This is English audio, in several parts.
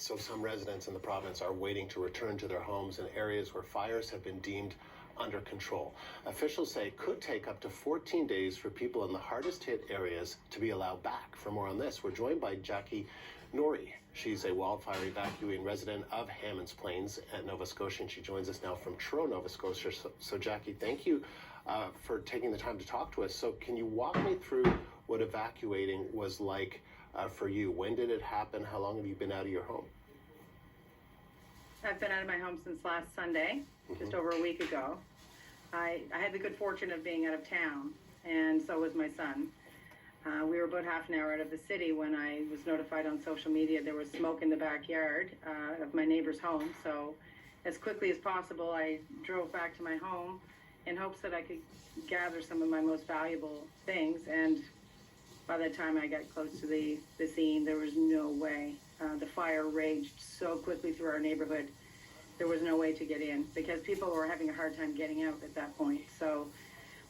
So some residents in the province are waiting to return to their homes in areas where fires have been deemed under control. Officials say it could take up to 14 days for people in the hardest hit areas to be allowed back. For more on this, we're joined by Jackie Norrie. She's a wildfire evacuee and resident of Hammonds Plains at Nova Scotia, and she joins us now from Truro, Nova Scotia. So Jackie, thank you for taking the time to talk to us. So can you walk me through what evacuating was like for you? When did it happen? How long have you been out of your home? I've been out of my home since last Sunday, just over a week ago. I had the good fortune of being out of town, and so was my son. We were about half an hour out of the city when I was notified on social media there was smoke in the backyard of my neighbor's home. So as quickly as possible, I drove back to my home in hopes that I could gather some of my most valuable things. And by the time I got close to the scene, there was no way. The fire raged so quickly through our neighborhood. There was no way to get in because people were having a hard time getting out at that point. So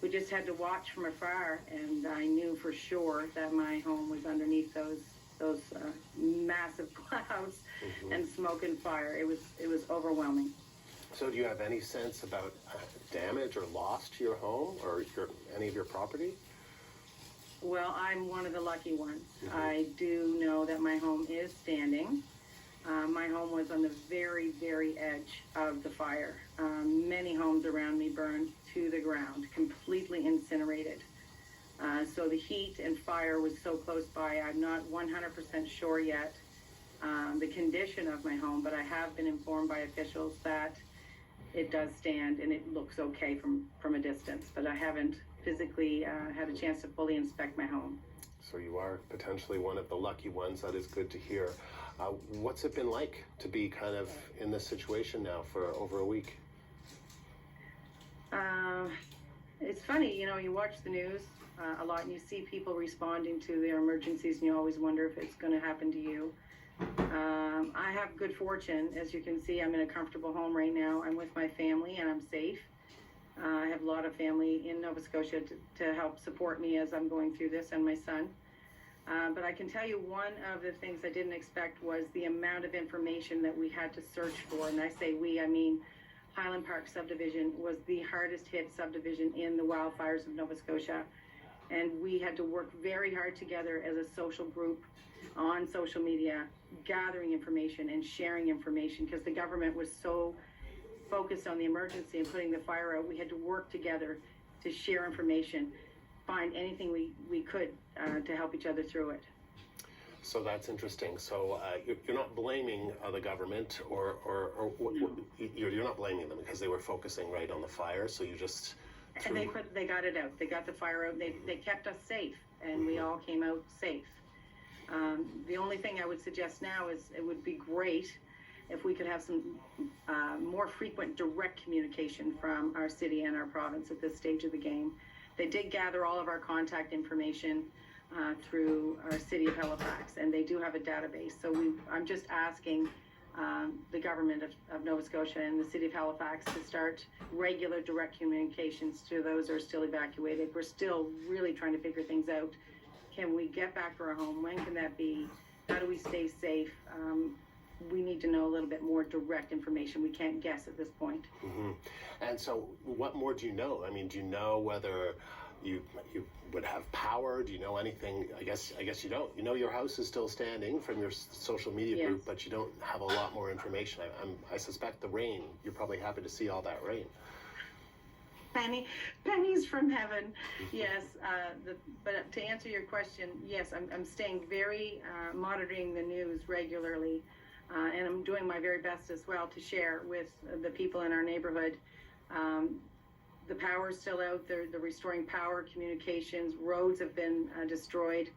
we just had to watch from afar, and I knew for sure that my home was underneath those massive clouds and smoke and fire. It was overwhelming. So do you have any sense about damage or loss to your home or any of your property? Well, I'm one of the lucky ones. I do know that my home is standing. My home was on the very, very edge of the fire. Many homes around me burned to the ground, completely incinerated. So the heat and fire was so close by. I'm not 100% sure yet the condition of my home, but I have been informed by officials that it does stand and it looks okay from a distance, but I haven't physically had a chance to fully inspect my home. So you are potentially one of the lucky ones. That is good to hear. What's it been like to be kind of in this situation now for over a week? It's funny, you watch the news a lot and you see people responding to their emergencies and you always wonder if it's going to happen to you. I have good fortune. As you can see, I'm in a comfortable home right now. I'm with my family and I'm safe. I have a lot of family in Nova Scotia to help support me as I'm going through this, and my son. But I can tell you one of the things I didn't expect was the amount of information that we had to search for. And I say we, I mean Highland Park subdivision was the hardest hit subdivision in the wildfires of Nova Scotia. And we had to work very hard together as a social group on social media, gathering information and sharing information because the government was so focused on the emergency and putting the fire out. We had to work together to share information, find anything we could to help each other through it. So that's interesting. So you're not blaming the government or you're not blaming them because they were focusing right on the fire. So you just and they got it out. They got the fire out. They kept us safe, and we all came out safe. The only thing I would suggest now is it would be great if we could have some more frequent direct communication from our city and our province at this stage of the game. They did gather all of our contact information through our city of Halifax, and they do have a database. So I'm just asking the government of Nova Scotia and the city of Halifax to start regular direct communications to those who are still evacuated. We're still really trying to figure things out. Can we get back to our home? When can that be? How do we stay safe? We need to know a little bit more direct information. We can't guess at this point. And so what more do you know? I mean, do you know whether you would have power? Do you know anything? I guess you don't. You know your house is still standing from your social media group, but you don't have a lot more information. I suspect the rain, you're probably happy to see all that rain. Pennies from heaven, yes. But to answer your question, yes, I'm staying very, monitoring the news regularly. And I'm doing my very best as well to share with the people in our neighborhood. The power's still out there. They're restoring power, communications, roads have been destroyed.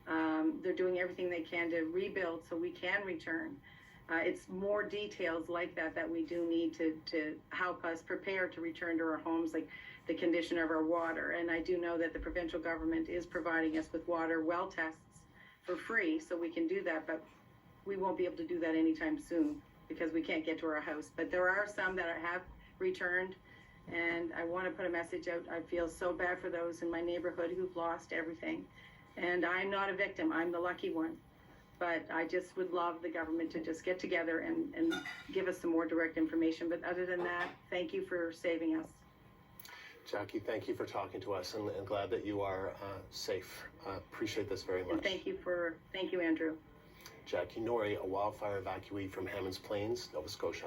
They're doing everything they can to rebuild so we can return. It's more details like that we do need to help us prepare to return to our homes, like the condition of our water. And I do know that the provincial government is providing us with water well tests for free, so we can do that. But we won't be able to do that anytime soon because we can't get to our house. But there are some that have returned, and I want to put a message out. I feel so bad for those in my neighborhood who've lost everything. And I'm not a victim. I'm the lucky one. But I just would love the government to just get together and give us some more direct information. But other than that, thank you for saving us. Jackie, thank you for talking to us, and glad that you are safe. Appreciate this very much. And thank you, Andrew. Jackie Norrie, a wildfire evacuee from Hammonds Plains, Nova Scotia.